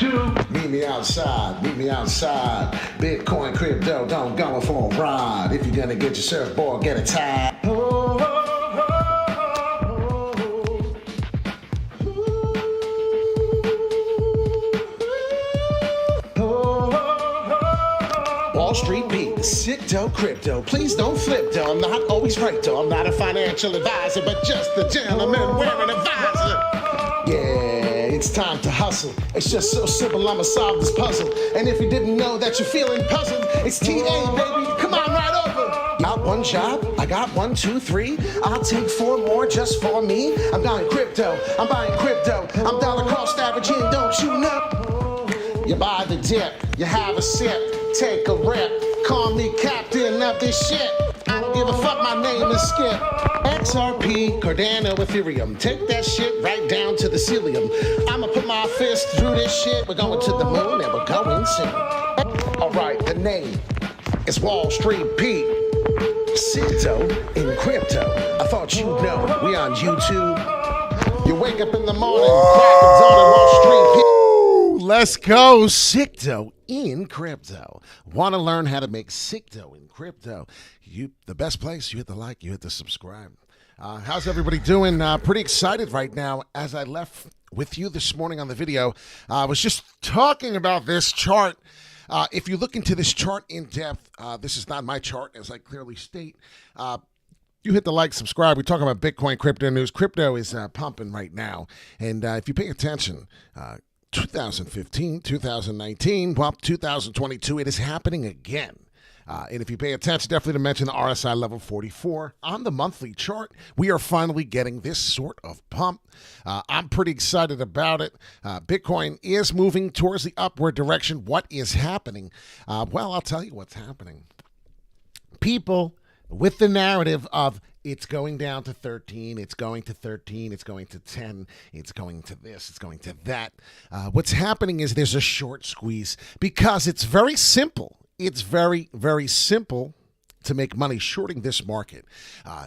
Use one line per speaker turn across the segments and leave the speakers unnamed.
Meet me outside, meet me outside. Bitcoin, crypto, don't go for a ride. If you're gonna get your surfboard, get a tie. Wall Street Pete, sick dough, crypto. Please don't flip though. I'm not always right though. I'm not a financial advisor, but just a gentleman wearing a visor. Yeah, it's time to hustle. It's just so simple, I'ma solve this puzzle. And if you didn't know that you're feeling puzzled, it's TA, baby. Come on right over. Got one job, I got 1, 2, 3. I'll take 4 more just for me. I'm buying crypto, I'm buying crypto. I'm dollar cost averaging, don't you know? You buy the dip, you have a sip, take a rip. Call me captain of this shit. I don't give a fuck, my name is Skip. XRP, Cardano, Ethereum. Take that shit right down to the cilium. I'ma put my fist through this shit. We're going to the moon and we're going soon. Alright, the name is Wall Street Pete. Crypto in crypto. I thought you'd know. We on YouTube. You wake up in the morning, crack a dawn in Wall Street Pete. Let's go. Crypto in crypto. Want to learn how to make crypto in crypto? The best place, you hit the like, you hit the subscribe. How's everybody doing? Pretty excited right now. As I left with you this morning on the video, I was just talking about this chart. If you look into this chart in depth, this is not my chart, as I clearly state. You hit the like, subscribe. We're talking about Bitcoin crypto news. Crypto is pumping right now. And if you pay attention, 2015, 2019, well, 2022, it is happening again. And if you pay attention, definitely to mention the RSI level 44 on the monthly chart, we are finally getting this sort of pump. I'm pretty excited about it. Bitcoin is moving towards the upward direction. What is happening? Well, I'll tell you what's happening. People with the narrative of it's going down to 13, it's going to 13, it's going to 10, it's going to this, it's going to that. What's happening is there's a short squeeze because it's very simple. It's very, very simple to make money shorting this market.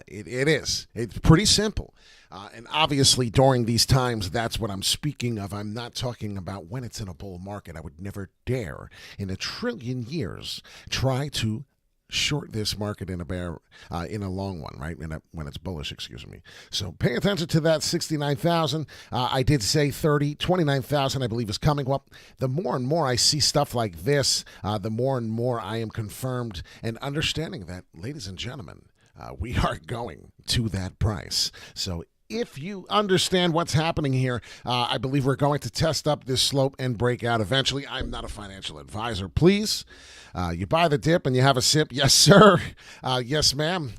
It is. It's pretty simple. And obviously, during these times, that's what I'm speaking of. I'm not talking about when it's in a bull market. I would never dare in a trillion years try to short this market in a long one, right? When it's bullish, excuse me. So pay attention to that 69,000. I did say 29,000, I believe, is coming. Well, the more and more I see stuff like this, the more and more I am confirmed and understanding that, ladies and gentlemen, we are going to that price. So if you understand what's happening here, I believe we're going to test up this slope and break out eventually. I'm not a financial advisor. Please, you buy the dip and you have a sip. Yes, sir. Yes, ma'am.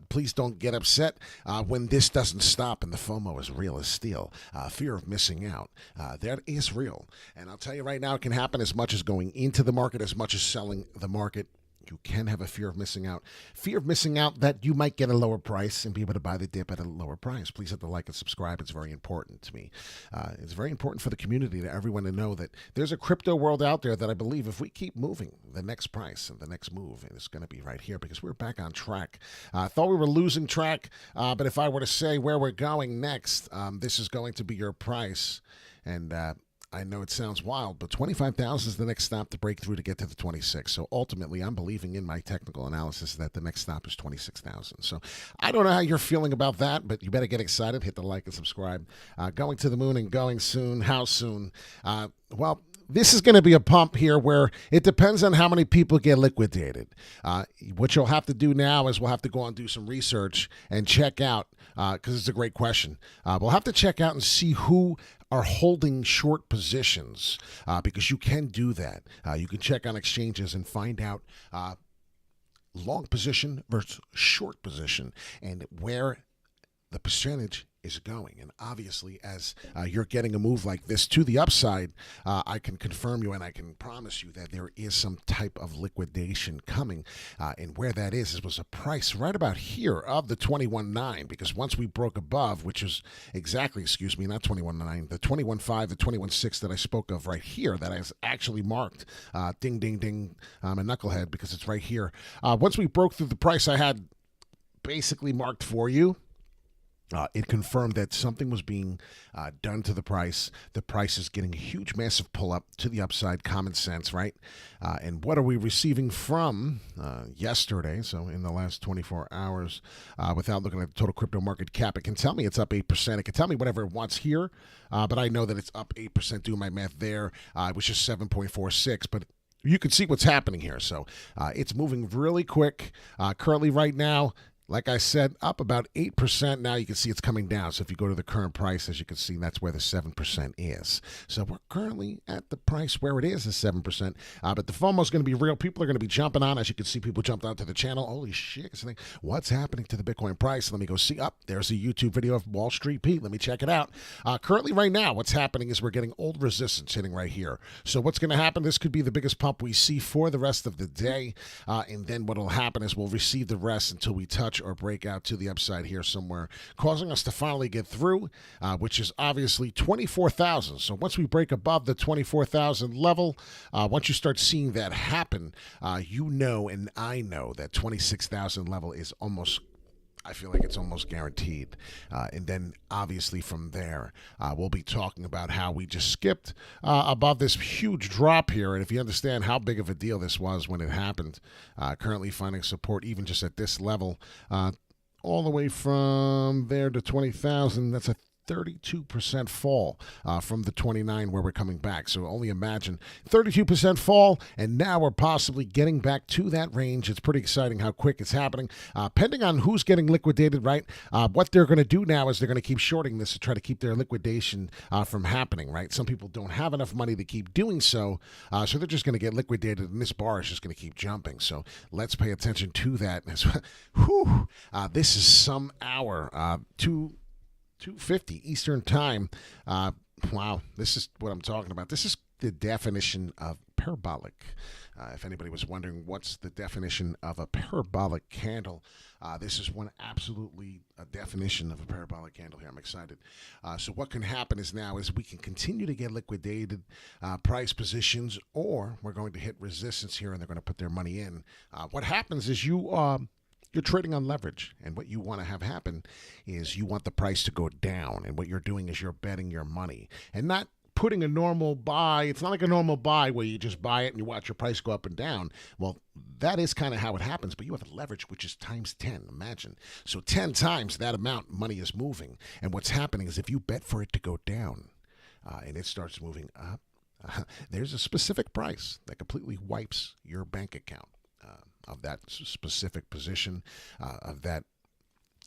Please don't get upset when this doesn't stop and the FOMO is real as steel. Fear of missing out. That is real. And I'll tell you right now, it can happen as much as going into the market, as much as selling the market. You can have a fear of missing out. Fear of missing out that you might get a lower price and be able to buy the dip at a lower price. Please hit the like and subscribe. It's very important to me. It's very important for the community, to everyone to know that there's a crypto world out there that I believe if we keep moving, the next price and the next move is going to be right here because we're back on track. I thought we were losing track, but if I were to say where we're going next, this is going to be your price. And I know it sounds wild, but 25,000 is the next stop to break through to get to the 26. So ultimately, I'm believing in my technical analysis that the next stop is 26,000. So I don't know how you're feeling about that, but you better get excited. Hit the like and subscribe. Going to the moon and going soon. How soon? Well, this is going to be a pump here where it depends on how many people get liquidated. What you'll have to do now is we'll have to go and do some research and check out, because it's a great question. We'll have to check out and see who are holding short positions, because you can do that. You can check on exchanges and find out long position versus short position and where the percentage is going. And obviously, as you're getting a move like this to the upside, I can confirm you and I can promise you that there is some type of liquidation coming. And where that is was a price right about here of the 21.9, because once we broke above, which is exactly, excuse me, not 21.9, the 21.5, the 21.6 that I spoke of right here, that is actually marked, ding, ding, ding, a knucklehead, because it's right here. Once we broke through the price I had basically marked for you,
It confirmed that something was being done to the price. The price is getting a huge, massive pull up to the upside. Common sense, right? And what are we receiving from yesterday? So in the last 24 hours, without looking at the total crypto market cap, it can tell me it's up 8%. It can tell me whatever it wants here, but I know that it's up 8%. Doing my math there, it was just 7.46, but you can see what's happening here. So it's moving really quick. Currently, right now, like I said, up about 8%. Now you can see it's coming down. So if you go to the current price, as you can see, that's where the 7% is. So we're currently at the price where it is 7%. But the FOMO is going to be real. People are going to be jumping on. As you can see, people jumped onto the channel. Holy shit. What's happening to the Bitcoin price? Let me go see. There's a YouTube video of Wall Street Pete. Let me check it out. Currently, right now, what's happening is we're getting old resistance hitting right here. So what's going to happen? This could be the biggest pump we see for the rest of the day. And then what will happen is we'll receive the rest until we touch or break out to the upside here somewhere, causing us to finally get through, which is obviously 24,000. So once we break above the 24,000 level, once you start seeing that happen, you know and I know that 26,000 level is almost, I feel like it's almost guaranteed. And then obviously from there, we'll be talking about how we just skipped above this huge drop here. And if you understand how big of a deal this was when it happened, currently finding support even just at this level, all the way from there to 20,000, that's a 32% fall from the 29 where we're coming back. So only imagine 32% fall, and now we're possibly getting back to that range. It's pretty exciting how quick it's happening. Depending on who's getting liquidated, right? What they're going to do now is they're going to keep shorting this to try to keep their liquidation from happening, right? Some people don't have enough money to keep doing so, so they're just going to get liquidated, and this bar is just going to keep jumping. So let's pay attention to that. Whew, this is some hour, 2:50 Eastern Time. Wow, this is what I'm talking about. This is the definition of parabolic. If anybody was wondering what's the definition of a parabolic candle, this is one absolutely a definition of a parabolic candle here. I'm excited. So what can happen is now is we can continue to get liquidated price positions, or we're going to hit resistance here and they're going to put their money in. What happens is you're trading on leverage, and what you want to have happen is you want the price to go down, and what you're doing is you're betting your money and not putting a normal buy. It's not like a normal buy where you just buy it and you watch your price go up and down. Well, that is kind of how it happens, but you have a leverage, which is times 10, imagine. So 10 times that amount money is moving, and what's happening is if you bet for it to go down and it starts moving up, there's a specific price that completely wipes your bank account of that specific position of that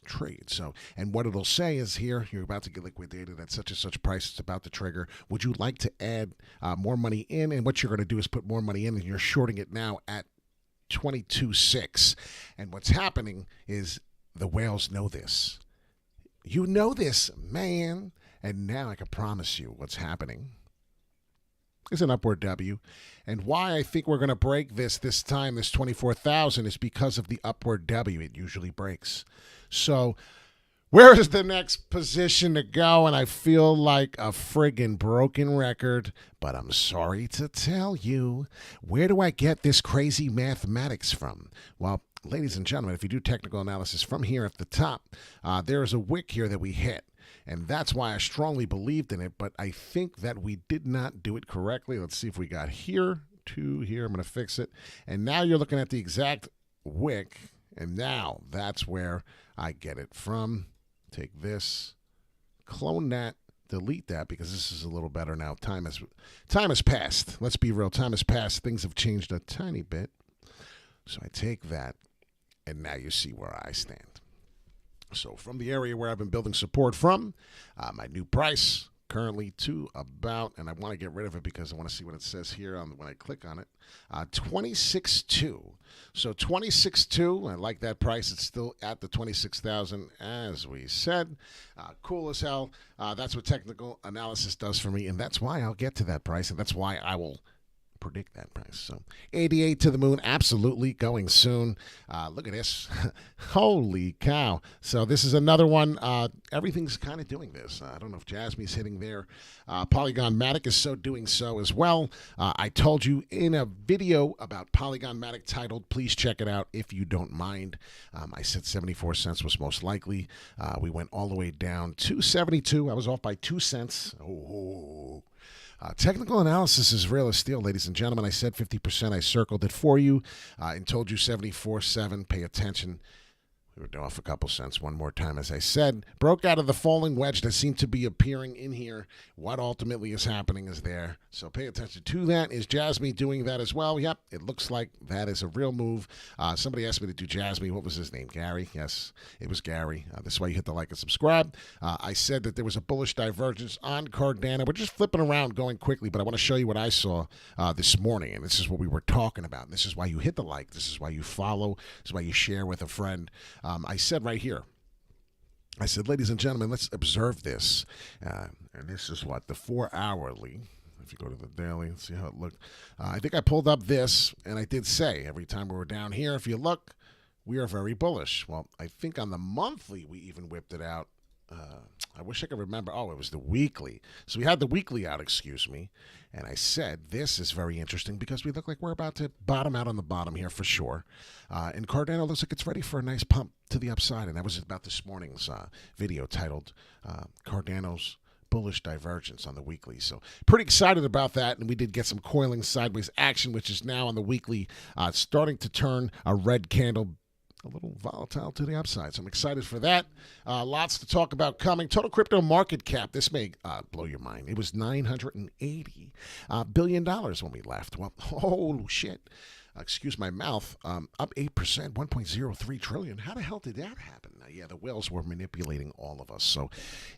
trade. So, and what it'll say is here, you're about to get liquidated at such and such price. It's about to trigger. Would you like to add more money in? And what you're going to do is put more money in, and you're shorting it now at 22.6. And what's happening is the whales know this. You know this, man. And now I can promise you what's happening is an upward W. And why I think we're going to break this time, this 24,000, is because of the upward W. It usually breaks. So where is the next position to go? And I feel like a friggin' broken record, but I'm sorry to tell you, where do I get this crazy mathematics from? Well, ladies and gentlemen, if you do technical analysis from here at the top, there is a wick here that we hit. And that's why I strongly believed in it, but I think that we did not do it correctly. Let's see if we got here to here. I'm going to fix it. And now you're looking at the exact wick, and now that's where I get it from. Take this, clone that, delete that, because this is a little better now. Time has passed. Let's be real. Time has passed. Things have changed a tiny bit. So I take that, and now you see where I stand. So from the area where I've been building support from, my new price currently to about, and I want to get rid of it because I want to see what it says here when I click on it, 26.2. So 26.2, I like that price. It's still at the 26,000 as we said. Cool as hell. That's what technical analysis does for me, and that's why I'll get to that price, and that's why I will predict that price. So 88 to the moon, absolutely going soon. Look at this. Holy cow. So this is another one. Everything's kind of doing this. I don't know if Jasmy's hitting there. Polygon Matic is doing so as well. I told you in a video about Polygon Matic titled, please check it out if you don't mind. I said 74 cents was most likely. We went all the way down to 72. I was off by 2 cents. Oh. Technical analysis is real as steel, ladies and gentlemen. I said 50%. I circled it for you and told you 74.7. Pay attention. We were off a couple cents one more time, as I said. Broke out of the falling wedge that seemed to be appearing in here. What ultimately is happening is there. So pay attention to that. Is Jasmy doing that as well? Yep, it looks like that is a real move. Somebody asked me to do Jasmy. What was his name? Gary? Yes, it was Gary. This way you hit the like and subscribe. I said that there was a bullish divergence on Cardano. We're just flipping around going quickly, but I want to show you what I saw this morning, and this is what we were talking about. And this is why you hit the like. This is why you follow. This is why you share with a friend. I said right here, I said, ladies and gentlemen, let's observe this. And this is what? The 4-hourly. If you go to the daily and see how it looked. I think I pulled up this, and I did say every time we were down here, if you look, we are very bullish. Well, I think on the monthly, we even whipped it out. I wish I could remember. Oh, it was the weekly. So we had the weekly out, excuse me. And I said, this is very interesting because we look like we're about to bottom out on the bottom here for sure. And Cardano looks like it's ready for a nice pump to the upside. And that was about this morning's video titled Cardano's bullish divergence on the weekly. So pretty excited about that. And we did get some coiling sideways action, which is now on the weekly starting to turn a red candle a little volatile to the upside. So I'm excited for that. Lots to talk about coming. Total crypto market cap. This may blow your mind. It was $980 billion when we left. Well, oh, shit. Excuse my mouth. Up 8%, 1.03 trillion. How the hell did that happen? Yeah, the whales were manipulating all of us. So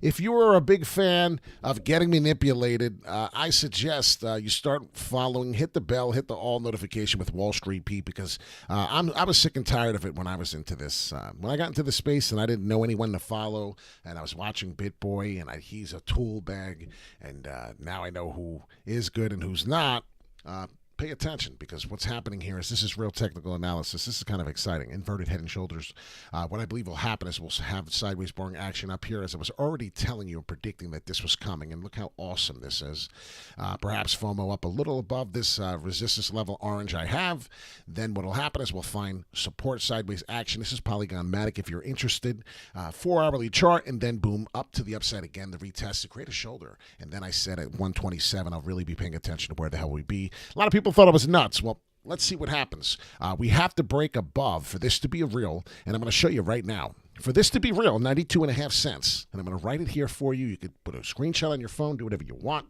if you are a big fan of getting manipulated, I suggest you start following, hit the bell, hit the all notification with Wall Street Pete, because I was sick and tired of it when I was into this. When I got into the space and I didn't know anyone to follow, and I was watching BitBoy, and he's a tool bag, and now I know who is good and who's not. Pay attention, because what's happening here is this is real technical analysis. This is kind of exciting. Inverted head and shoulders. What I believe will happen is we'll have sideways boring action up here, as I was already telling you and predicting that this was coming. And look how awesome this is. Perhaps FOMO up a little above this resistance level orange I have. Then what will happen is we'll find support sideways action. This is Polygon Matic if you're interested. 4-hourly chart, and then boom, up to the upside again, the retest to create a shoulder. And then I said at 127, I'll really be paying attention to where the hell we be. A lot of people thought I was nuts. Well, let's see what happens. We have to break above for this to be real, and I'm going to show you right now. For this to be real, 92.5 cents, and I'm going to write it here for you. You could put a screenshot on your phone, do whatever you want.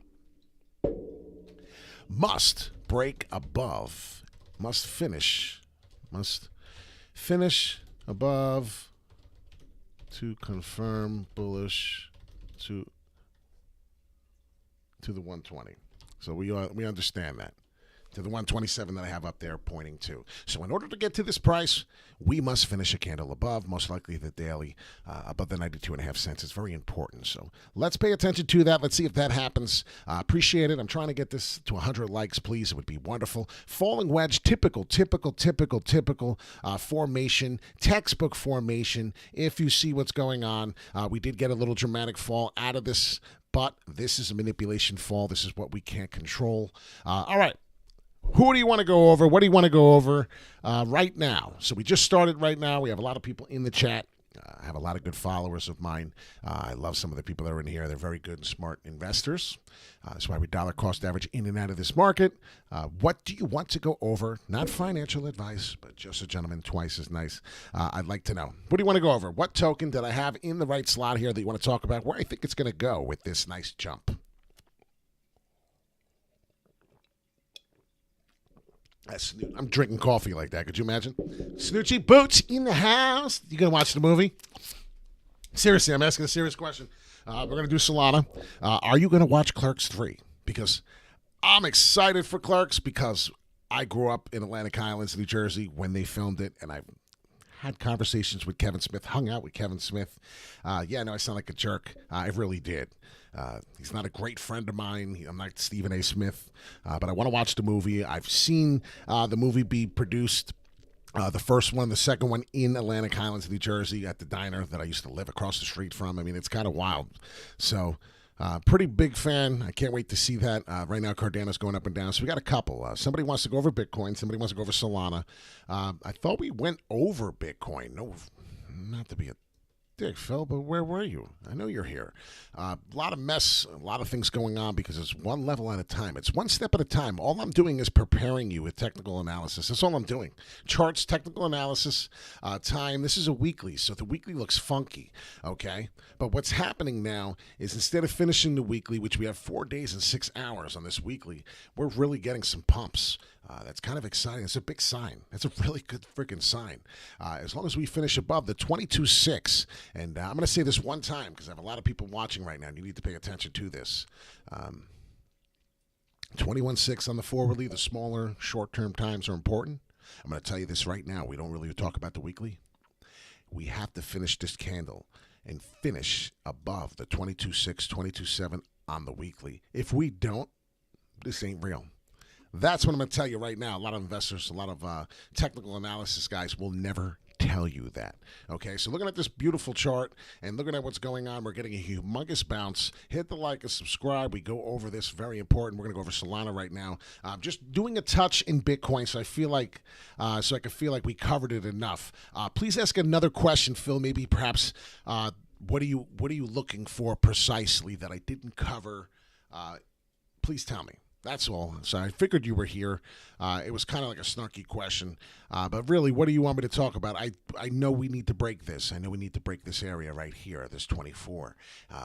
Must break above. Must finish above to confirm bullish to the 120. So we understand that. To the 127 that I have up there pointing to. So in order to get to this price, we must finish a candle above, most likely the daily, above the 92.5 cents. It's very important. So let's pay attention to that. Let's see if that happens. Appreciate it. I'm trying to get this to 100 likes, please. It would be wonderful. Falling wedge, typical formation, textbook formation. If you see what's going on, we did get a little dramatic fall out of this, but this is a manipulation fall. This is what we can't control. All right. Who do you want to go over? What do you want to go over right now? So we just started right now. We have a lot of people in the chat. I have a lot of good followers of mine. I love some of the people that are in here. They're very good and smart investors. That's why we dollar cost average in and out of this market. What do you want to go over? Not financial advice, but just a gentleman twice as nice. I'd like to know. What do you want to go over? What token did I have in the right slot here that you want to talk about? Where I think it's going to go with this nice jump? I'm drinking coffee like that. Could you imagine? Snoochie Boots in the house. You gonna watch the movie? Seriously, I'm asking a serious question. We're gonna do Solana. Are you gonna watch Clerks 3? Because I'm excited for Clerks, because I grew up in Atlantic Highlands, New Jersey, when they filmed it, and I've had conversations with Kevin Smith, hung out with Kevin Smith. Yeah, I know I sound like a jerk. I really did. He's not a great friend of mine. I'm not Stephen A. Smith, but I want to watch the movie. I've seen the movie be produced. The first one, the second one in Atlantic Highlands, New Jersey, at the diner that I used to live across the street from. I mean, it's kind of wild. So, pretty big fan. I can't wait to see that. Right now, Cardano's going up and down. So we got a couple. Somebody wants to go over Bitcoin. Somebody wants to go over Solana. I thought we went over Bitcoin. No, not to be a dick, Phil, but where were you? I know you're here. A lot of mess, a lot of things going on because it's one level at a time. It's one step at a time. All I'm doing is preparing you with technical analysis. That's all I'm doing. Charts, technical analysis, time. This is a weekly, so the weekly looks funky, okay? But what's happening now is instead of finishing the weekly, which we have 4 days and 6 hours on this weekly, we're really getting some pumps. That's kind of exciting. It's a big sign. That's a really good freaking sign. As long as we finish above the 22.6, and I'm going to say this one time because I have a lot of people watching right now, and you need to pay attention to this. 21.6 on the forwardly, the smaller short-term times are important. I'm going to tell you this right now. We don't really talk about the weekly. We have to finish this candle and finish above the 22.6, 22.7 on the weekly. If we don't, this ain't real. That's what I'm going to tell you right now. A lot of investors, a lot of technical analysis guys will never tell you that. Okay, so looking at this beautiful chart and looking at what's going on, we're getting a humongous bounce. Hit the like and subscribe. We go over this, very important. We're going to go over Solana right now. Just doing a touch in Bitcoin, so I feel like, so I can feel like we covered it enough. Please ask another question, Phil. Maybe perhaps, what are you looking for precisely that I didn't cover? Please tell me. That's all. So I figured you were here. It was kind of like a snarky question. But really, what do you want me to talk about? I know we need to break this. I know we need to break this area right here, this 24.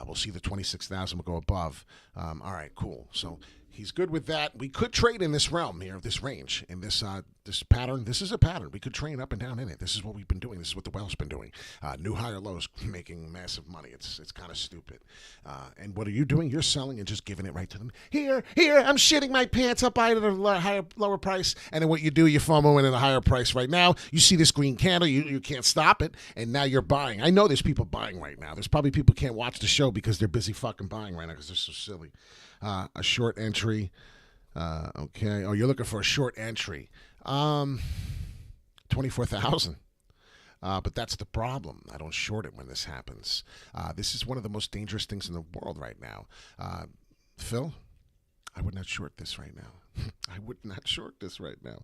We'll see the 26,000 will go above. All right, cool. So he's good with that. We could trade in this realm here, this range, in this this pattern. This is a pattern. We could trade up and down in it. This is what we've been doing. This is what the whale's been doing. New higher lows, making massive money. It's kind of stupid. And what are you doing? You're selling and just giving it right to them. Here, I'm shitting my pants up. Buy it at a lower price. And then what you do, you FOMO in at a higher price right now. You see this green candle. You can't stop it. And now you're buying. I know there's people buying right now. There's probably people who can't watch the show because they're busy fucking buying right now because they're so silly. A short entry. Okay. Oh, you're looking for a short entry. 24,000. But that's the problem. I don't short it when this happens. This is one of the most dangerous things in the world right now. Phil, I would not short this right now. I would not short this right now.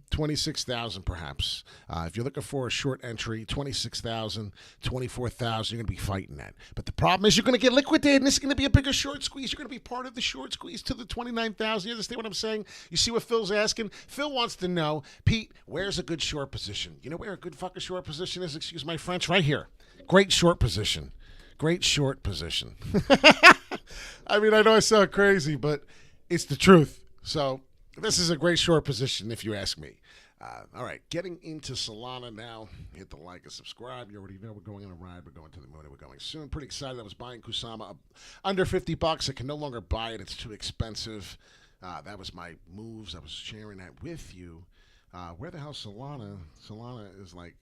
26,000 perhaps. If you're looking for a short entry, 26,000, 24,000, you're going to be fighting that. But the problem is you're going to get liquidated, and this is going to be a bigger short squeeze. You're going to be part of the short squeeze to the 29,000. You understand what I'm saying? You see what Phil's asking? Phil wants to know, Pete, where's a good short position? You know where a good fucking short position is? Excuse my French. Right here. Great short position. Great short position. I mean, I know I sound crazy, but it's the truth. So this is a great short position if you ask me. All right, getting into Solana now. Hit the like and subscribe. You already know we're going on a ride. We're going to the moon and we're going soon. Pretty excited. I was buying Kusama under $50. I can no longer buy it. It's too expensive. That was my moves. I was sharing that with you. Where the hell Solana? Solana is like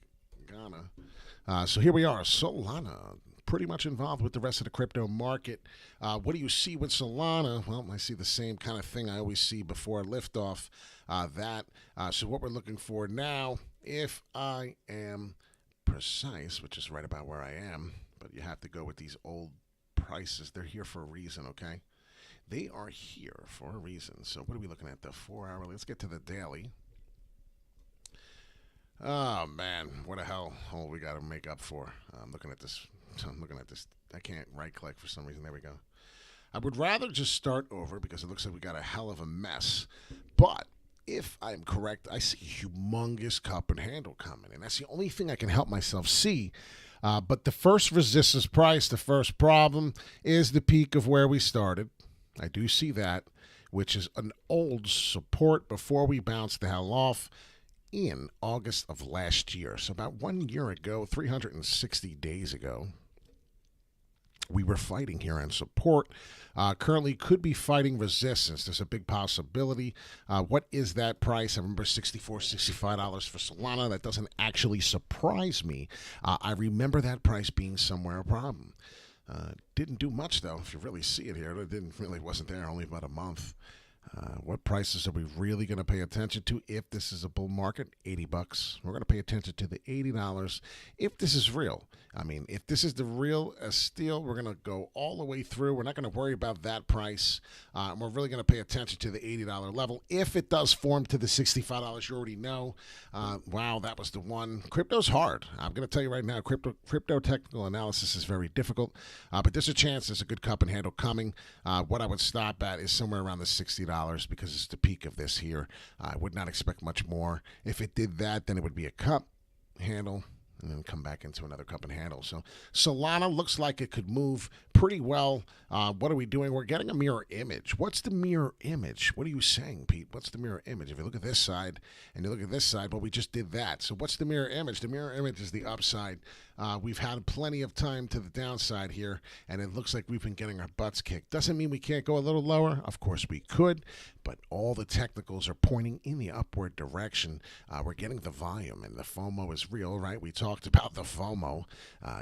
Ghana. So here we are. Solana. Pretty much involved with the rest of the crypto market. What do you see with Solana? Well, I see the same kind of thing I always see before liftoff. So what we're looking for now, if I am precise, which is right about where I am, but you have to go with these old prices. They're here for a reason, okay? They are here for a reason. So what are we looking at? The 4 hour. Let's get to the daily. Oh, man. What the hell? Oh, we got to make up for. I'm looking at this. I can't right-click for some reason. There we go. I would rather just start over because it looks like we got a hell of a mess. But if I'm correct, I see a humongous cup and handle coming. And that's the only thing I can help myself see. But the first resistance price, the first problem, is the peak of where we started. I do see that, which is an old support before we bounced the hell off in August of last year. So about 1 year ago, 360 days ago, we were fighting here on support. Currently could be fighting resistance. There's a big possibility. What is that price? I remember $64, $65 for Solana. That doesn't actually surprise me. I remember that price being somewhere a problem. Didn't do much, though, if you really see it here. It wasn't there, only about a month. What prices are we really going to pay attention to if this is a bull market? $80. We're going to pay attention to the $80 if this is real. I mean, if this is the real steel, we're going to go all the way through. We're not going to worry about that price. We're really going to pay attention to the $80 level. If it does form to the $65, you already know. Wow, that was the one. Crypto's hard. I'm going to tell you right now, crypto technical analysis is very difficult. But there's a chance there's a good cup and handle coming. What I would stop at is somewhere around the $60 because it's the peak of this here. I would not expect much more. If it did that, then it would be a cup handle and then come back into another cup and handle. So Solana looks like it could move pretty well. What are we doing? We're getting a mirror image. What's the mirror image? What are you saying, Pete? What's the mirror image? If you look at this side and you look at this side, well, we just did that. So what's the mirror image? The mirror image is the upside. We've had plenty of time to the downside here, and it looks like we've been getting our butts kicked. Doesn't mean we can't go a little lower. Of course we could, but all the technicals are pointing in the upward direction. We're getting the volume, and the FOMO is real, right? We talked about the FOMO.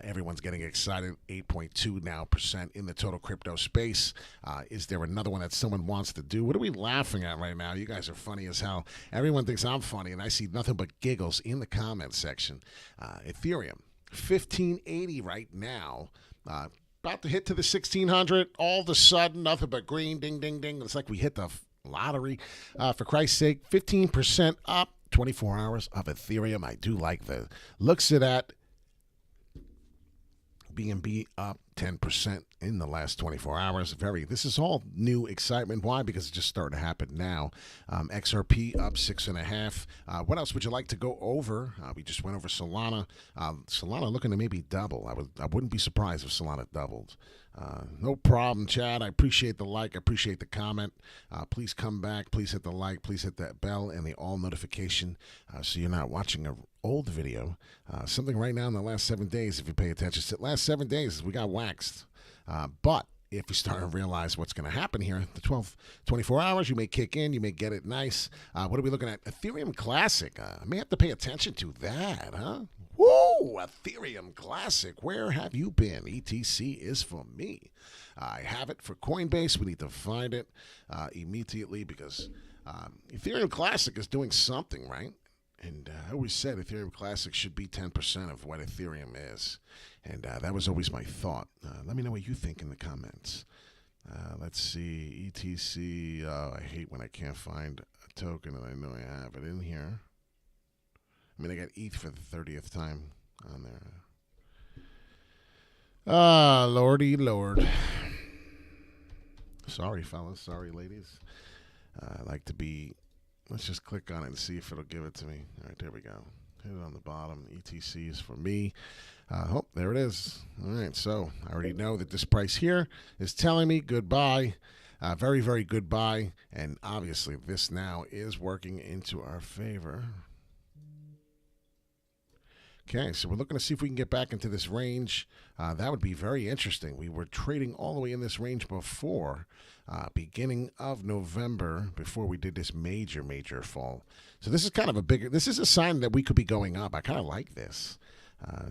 Everyone's getting excited. 8.2% now in the total crypto space. Is there another one that someone wants to do? What are we laughing at right now? You guys are funny as hell. Everyone thinks I'm funny, and I see nothing but giggles in the comment section. Ethereum. 1580 right now. About to hit to the 1600. All of a sudden, nothing but green. Ding, ding, ding. It's like we hit the lottery. For Christ's sake, 15% up. 24 hours of Ethereum. I do like the looks of that. BNB up 10% in the last 24 hours. This is all new excitement. Why? Because it just started to happen now. XRP up 6.5. What else would you like to go over? We just went over Solana. Solana looking to maybe double. I wouldn't be surprised if Solana doubled. No problem, Chad. I appreciate the like. I appreciate the comment. Please come back. Please hit the like. Please hit that bell and the all notification so you're not watching an old video. Something right now in the last 7 days, if you pay attention. The last 7 days, we got waxed. But if you start to realize what's going to happen here, the 24 hours, you may kick in, you may get it nice. What are we looking at? Ethereum Classic. I may have to pay attention to that, huh? Whoa, Ethereum Classic. Where have you been? ETC is for me. I have it for Coinbase. We need to find it immediately because Ethereum Classic is doing something, right? And I always said Ethereum Classic should be 10% of what Ethereum is. And that was always my thought. Let me know what you think in the comments. Let's see. ETC. I hate when I can't find a token, and I know I have it in here. I mean, I got ETH for the 30th time on there. Lordy Lord. Sorry, fellas. Sorry, ladies. I like to be... Let's just click on it and see if it'll give it to me. All right, there we go. Hit it on the bottom. ETC is for me. Oh, there it is. All right, so I already know that this price here is telling me goodbye. Very, very goodbye. And obviously, this now is working into our favor. Okay, so we're looking to see if we can get back into this range. That would be very interesting. We were trading all the way in this range before, beginning of November, before we did this major, major fall. So this is kind of a bigger, this is a sign that we could be going up. I kind of like this.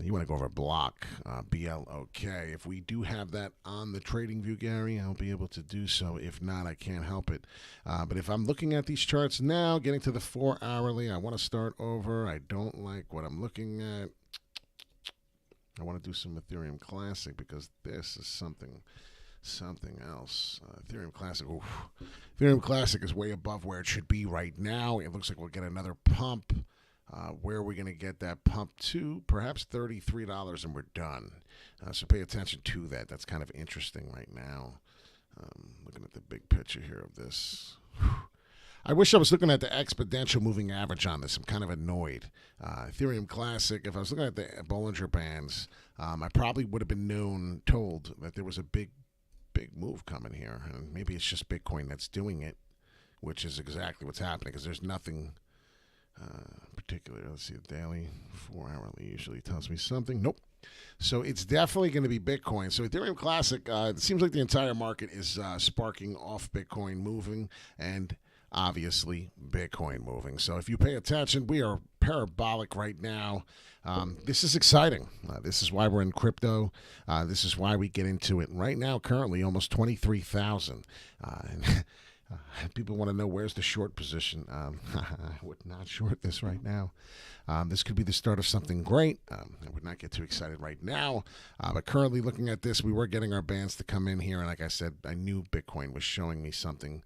You want to go over block, BLOK. If we do have that on the trading view, Gary, I'll be able to do so. If not, I can't help it. But if I'm looking at these charts now, getting to the 4 hourly, I want to start over. I don't like what I'm looking at. I want to do some Ethereum Classic because this is something else. Ethereum Classic. Oof. Ethereum Classic is way above where it should be right now. It looks like we'll get another pump. Where are we going to get that pump to? Perhaps $33 and we're done. So pay attention to that. That's kind of interesting right now. Looking at the big picture here of this. I wish I was looking at the exponential moving average on this. I'm kind of annoyed. Ethereum Classic, if I was looking at the Bollinger Bands, I probably would have been told that there was a big move coming here. And maybe it's just Bitcoin that's doing it, which is exactly what's happening because there's nothing... particular. Let's see, the daily 4 hourly usually tells me something. Nope. So it's definitely going to be Bitcoin. So Ethereum Classic, it seems like the entire market is sparking off Bitcoin moving, and obviously Bitcoin moving. So if you pay attention, we are parabolic right now. This is exciting. This is why we're in crypto. This is why we get into it right now. Currently, almost 23,000. People want to know where's the short position. I would not short this right now. This could be the start of something great. I would not get too excited right now. But currently looking at this, we were getting our bands to come in here. And like I said, I knew Bitcoin was showing me something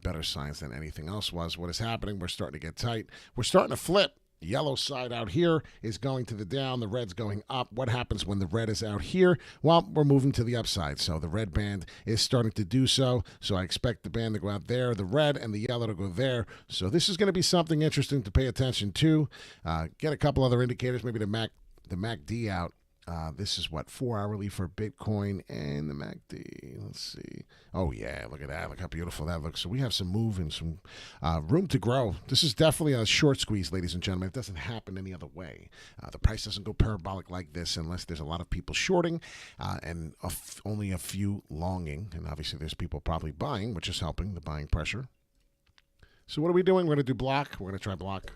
better signs than anything else was. What is happening? We're starting to get tight. We're starting to flip. Yellow side out here is going to the down. The red's going up. What happens when the red is out here? Well, we're moving to the upside. So the red band is starting to do so. So I expect the band to go out there, the red and the yellow to go there. So this is going to be something interesting to pay attention to. Get a couple other indicators, maybe the MACD out. This is what, 4 hourly for Bitcoin and the MACD. Let's see. Oh, yeah, look at that. Look how beautiful that looks. So we have some move and some room to grow. This is definitely a short squeeze, ladies and gentlemen. It doesn't happen any other way. The price doesn't go parabolic like this unless there's a lot of people shorting and only a few longing. And obviously there's people probably buying, which is helping the buying pressure. So what are we doing? We're going to do block. We're going to try block.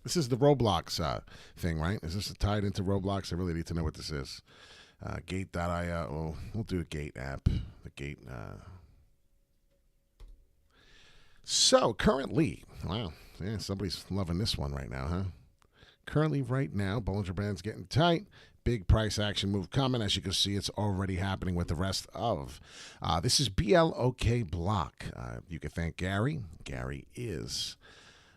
This is the Roblox thing, right? Is this tied into Roblox? I really need to know what this is. Gate.io. We'll do a Gate app. The Gate. So currently, wow, yeah, somebody's loving this one right now, huh? Currently, right now, Bollinger Band's getting tight. Big price action move coming. As you can see, it's already happening with the rest of. This is BLOK Block. You can thank Gary. Gary is.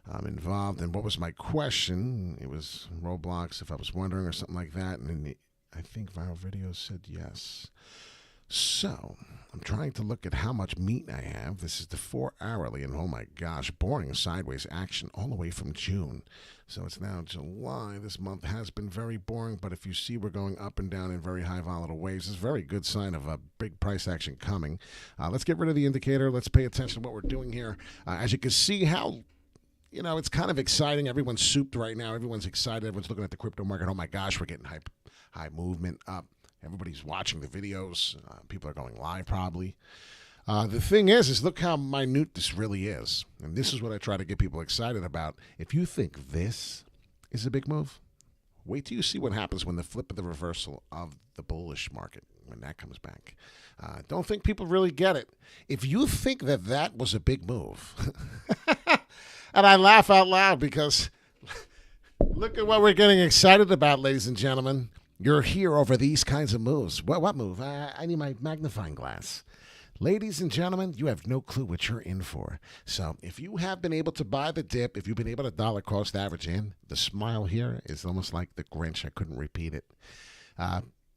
I'm involved. And what was my question? It was Roblox, if I was wondering, or something like that. And I think Viral Videos said yes. So I'm trying to look at how much meat I have. This is the 4 hourly, and oh my gosh, boring sideways action all the way from June. So it's now July. This month has been very boring, but if you see we're going up and down in very high volatile waves, it's a very good sign of a big price action coming. Let's get rid of the indicator. Let's pay attention to what we're doing here. As you can see how, you know, it's kind of exciting. Everyone's souped right now. Everyone's excited. Everyone's looking at the crypto market. Oh, my gosh, we're getting high movement up. Everybody's watching the videos. People are going live probably. The thing is look how minute this really is. And this is what I try to get people excited about. If you think this is a big move, wait till you see what happens when the flip of the reversal of the bullish market, when that comes back. Don't think people really get it. If you think that that was a big move, and I laugh out loud because look at what we're getting excited about, ladies and gentlemen. You're here over these kinds of moves. What move? I need my magnifying glass. Ladies and gentlemen, you have no clue what you're in for. So if you have been able to buy the dip, if you've been able to dollar cost average in, the smile here is almost like the Grinch. I couldn't repeat it.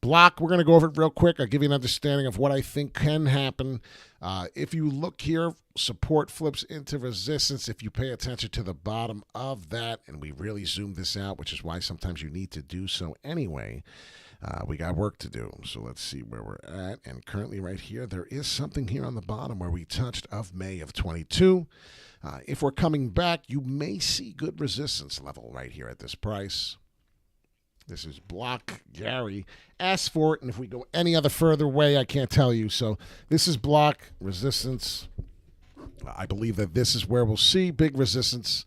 Block, we're going to go over it real quick. I'll give you an understanding of what I think can happen. If you look here, support flips into resistance. If you pay attention to the bottom of that, and we really zoom this out, which is why sometimes you need to do so anyway, we got work to do. So let's see where we're at. And currently right here, there is something here on the bottom where we touched of May of 22. If we're coming back, you may see good resistance level right here at this price. This is block. Gary asked for it, and if we go any other further way, I can't tell you. So this is block resistance. I believe that this is where we'll see big resistance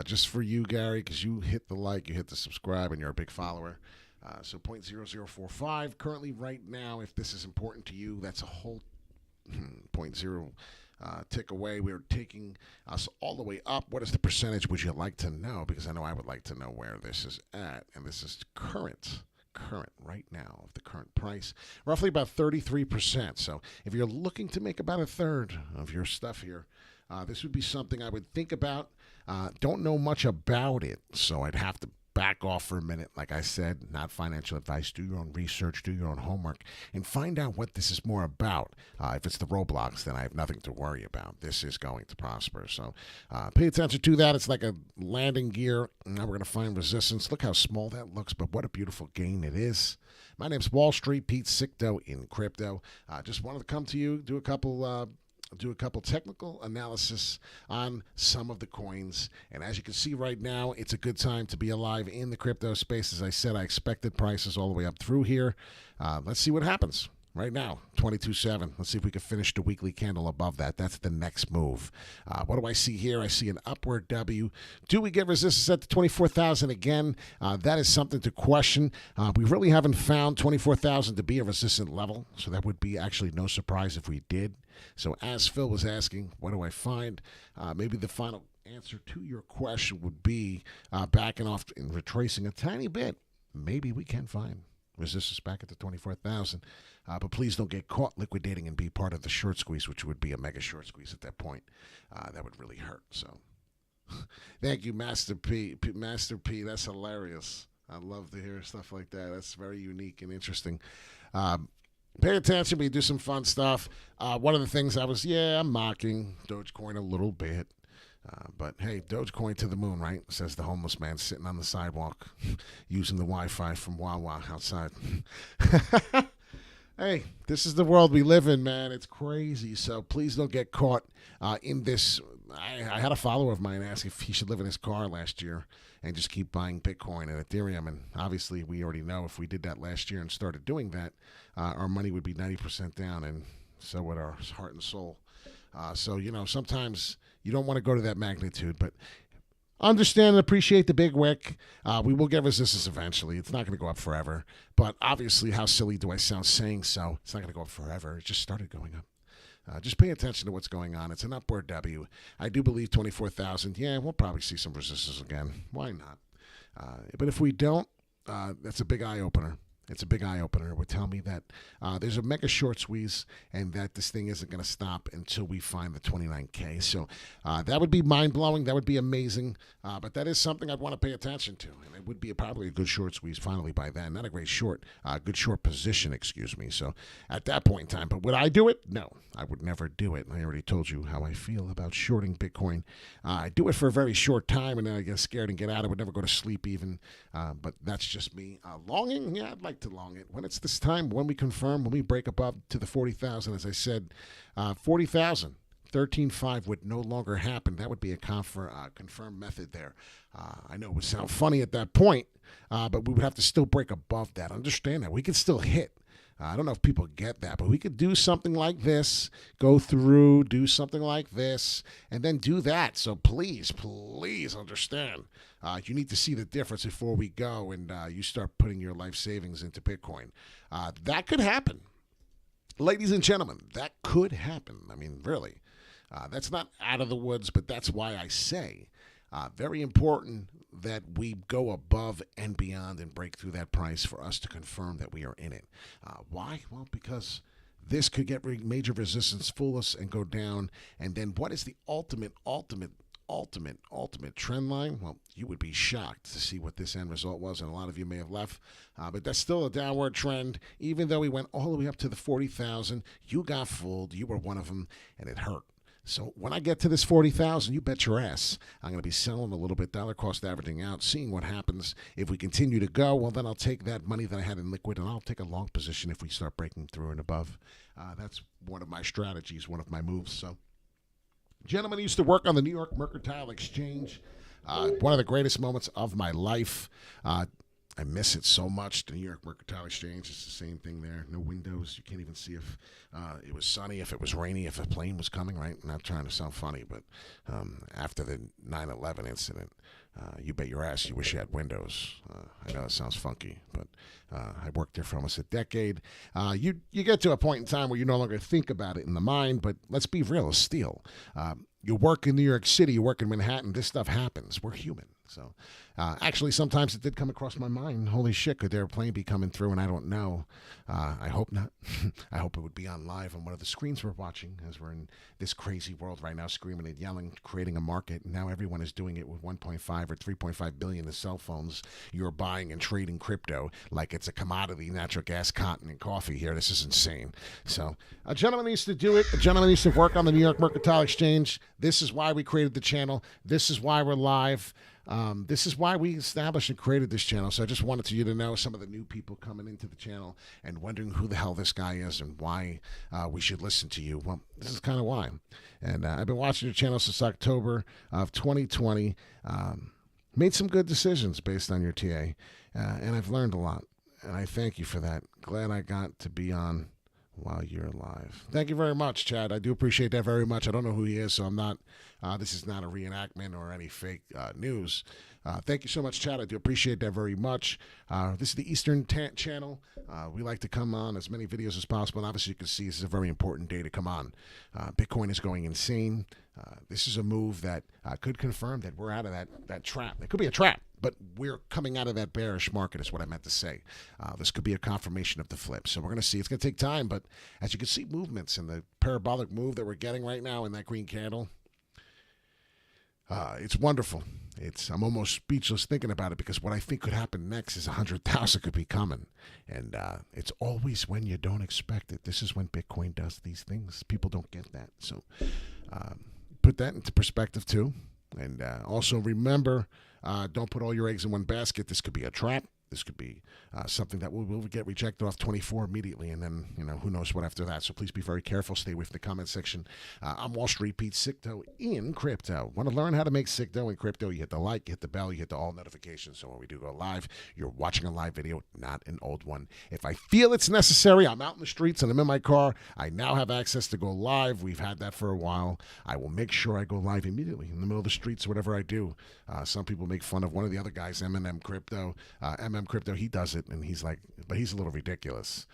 just for you, Gary, because you hit the like, you hit the subscribe, and you're a big follower. So 0.0045 currently right now, if this is important to you, that's a whole 0.0 tick away. We're taking us all the way up. What is the percentage would you like to know? Because I know I would like to know where this is at. And this is current right now of the current price, roughly about 33%. So if you're looking to make about a third of your stuff here, this would be something I would think about. Don't know much about it, so I'd have to back off for a minute. Like I said, not financial advice. Do your own research, do your own homework, and find out what this is more about. If it's the Roblox, then I have nothing to worry about. This is going to prosper. So pay attention to that. It's like a landing gear. Now we're going to find resistance. Look how small that looks, but what a beautiful gain it is. My name's Wall Street Pete Sicto in crypto. Just wanted to come to you, do a couple technical analysis on some of the coins. And as you can see right now, it's a good time to be alive in the crypto space. As I said, I expected prices all the way up through here. Let's see what happens. right now, 22.7. Let's see if we can finish the weekly candle above that. That's the next move. What do I see here? I see an upward W. Do we get resistance at the 24,000 again? That is something to question. We really haven't found 24,000 to be a resistant level, so that would be actually no surprise if we did. So as Phil was asking, what do I find? Maybe the final answer to your question would be backing off and retracing a tiny bit. Maybe we can find resistance back at the 24,000. But please don't get caught liquidating and be part of the short squeeze, which would be a mega short squeeze at that point. That would really hurt. So thank you, Master P. Master P, that's hilarious. I love to hear stuff like that. That's very unique and interesting. Pay attention. We do some fun stuff. One of the things I'm mocking Dogecoin a little bit. But hey, Dogecoin to the moon, right? Says the homeless man sitting on the sidewalk using the Wi-Fi from Wawa outside. Hey, this is the world we live in, man. It's crazy. So please don't get caught in this. I had a follower of mine ask if he should live in his car last year and just keep buying Bitcoin and Ethereum. And obviously, we already know if we did that last year and started doing that, our money would be 90% down, and so would our heart and soul. So, sometimes you don't want to go to that magnitude, but understand and appreciate the big wick. We will get resistance eventually. It's not going to go up forever. But obviously, how silly do I sound saying so? It's not going to go up forever. It just started going up. Just pay attention to what's going on. It's an upward W. I do believe 24,000. Yeah, we'll probably see some resistance again. Why not? But if we don't, that's a big eye-opener. It's a big eye-opener. It would tell me that there's a mega short squeeze and that this thing isn't going to stop until we find the 29K. So that would be mind-blowing. That would be amazing. But that is something I'd want to pay attention to. And it would be probably a good short squeeze finally by then. Not a great short. Good short position, excuse me. So at that point in time. But would I do it? No, I would never do it. I already told you how I feel about shorting Bitcoin. I do it for a very short time and then I get scared and get out. I would never go to sleep even. But that's just me. Longing? Yeah, I'd like to long it. When it's this time, when we confirm, when we break above to the 40,000, as I said, 40,000, 13.5 would no longer happen. That would be a confirmed method there. I know it would sound funny at that point, but we would have to still break above that. Understand that. We could still hit. I don't know if people get that, but we could do something like this, go through, do something like this, and then do that. So please understand. You need to see the difference before we go and you start putting your life savings into Bitcoin. That could happen. Ladies and gentlemen, that could happen. I mean, really. That's not out of the woods, but that's why I say very important that we go above and beyond and break through that price for us to confirm that we are in it. Why? Well, because this could get major resistance, fool us, and go down. And then what is the ultimate trend line? Well, you would be shocked to see what this end result was, and a lot of you may have left. But that's still a downward trend. Even though we went all the way up to the 40,000, you got fooled. You were one of them, and it hurt. So when I get to this 40,000, you bet your ass I'm going to be selling a little bit, dollar cost averaging out, seeing what happens. If we continue to go, well, then I'll take that money that I had in liquid, and I'll take a long position if we start breaking through and above. That's one of my strategies, one of my moves. So, gentlemen, I used to work on the New York Mercantile Exchange. One of the greatest moments of my life. I miss it so much. The New York Mercantile Exchange is the same thing there. No windows. You can't even see if it was sunny, if it was rainy, if a plane was coming, right? I'm not trying to sound funny, but after the 9/11 incident, you bet your ass you wish you had windows. I know it sounds funky, but I worked there for almost a decade. You get to a point in time where you no longer think about it in the mind, but let's be real, it's steel. You work in New York City, you work in Manhattan, this stuff happens. We're human. So actually, sometimes it did come across my mind. Holy shit, could their plane be coming through? And I don't know. I hope not. I hope it would be on live on one of the screens we're watching, as we're in this crazy world right now, screaming and yelling, creating a market. And now everyone is doing it with 1.5 or 3.5 billion in cell phones. You're buying and trading crypto like it's a commodity, natural gas, cotton, and coffee here. This is insane. So a gentleman needs to do it. A gentleman needs to work on the New York Mercantile Exchange. This is why we created the channel. This is why we're live. This is why we established and created this channel. So I just wanted you to know some of the new people coming into the channel and wondering who the hell this guy is and why we should listen to you. Well, this is kind of why. And I've been watching your channel since October of 2020. Made some good decisions based on your TA. And I've learned a lot. And I thank you for that. Glad I got to be on while you're alive. Thank you very much, Chad. I do appreciate that very much. I don't know who he is, so I'm not. This is not a reenactment or any fake news. Thank you so much, Chad. I do appreciate that very much. This is the Eastern Channel. We like to come on as many videos as possible. And obviously, you can see this is a very important day to come on. Bitcoin is going insane. This is a move that could confirm that we're out of that trap. It could be a trap, but we're coming out of that bearish market is what I meant to say. This could be a confirmation of the flip. So we're going to see. It's going to take time, but as you can see, movements in the parabolic move that we're getting right now in that green candle, it's wonderful. I'm almost speechless thinking about it because what I think could happen next is 100,000 could be coming. And it's always when you don't expect it. This is when Bitcoin does these things. People don't get that. So put that into perspective too. And also remember, don't put all your eggs in one basket. This could be a trap. This could be something that will get rejected off 24 immediately, and then, who knows what after that. So please be very careful. Stay away from the comment section. I'm Wall Street Pete, Sick Dough in crypto. Want to learn how to make Sick Dough in crypto? You hit the like, you hit the bell, you hit the all notifications. So when we do go live, you're watching a live video, not an old one. If I feel it's necessary, I'm out in the streets and I'm in my car. I now have access to go live. We've had that for a while. I will make sure I go live immediately in the middle of the streets, whatever I do. Some people make fun of one of the other guys, Crypto. Crypto, he does it, and he's like, but he's a little ridiculous.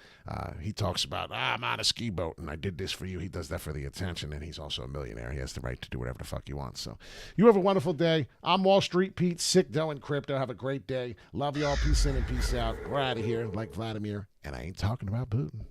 He talks about, I'm on a ski boat, and I did this for you. He does that for the attention, and he's also a millionaire. He has the right to do whatever the fuck he wants. So you have a wonderful day. I'm Wall Street Pete, Sick Dough in crypto. Have a great day. Love y'all. Peace in and peace out. We're out of here like Vladimir, and I ain't talking about Putin.